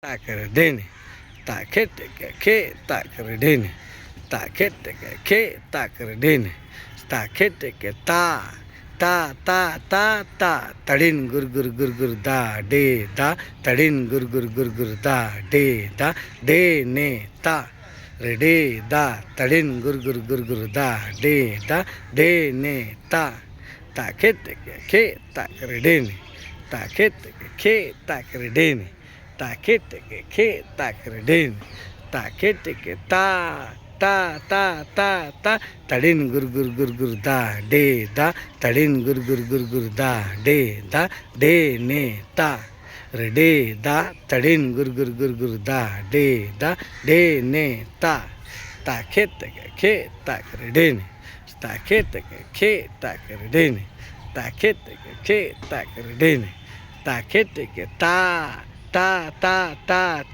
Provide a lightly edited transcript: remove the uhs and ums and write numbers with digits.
ताकर देने ताखेत खे ताकर देने ताखेत खे ताकर देने ताखेत के ता ता ता ता ता तड़िन गुर गुर गुर गुर दा डे दा तड़िन गुर गुर गुर गुर दा डे दा डे ने ता रे डे दा तड़िन गुर गुर गुर गुर दा डे दा डे ने ता ताखेत खे ताकर देने ताखेत खे ताकर देने ताखेत खे ताकर देने ताखेत के ता ता ता ता ता तड़िन गुर गुर गुर गुर दा डे दा तड़िन गुर गुर गुर गुर दा डे दा डे ने ता रे डे दा तड़िन गुर गुर गुर गुर दा डे दा डे ने ता ताखेत खे ताकर देने ताखेत खे ताकर देने ताखेत खे ताकर देने ताखेत के ता ता ता ता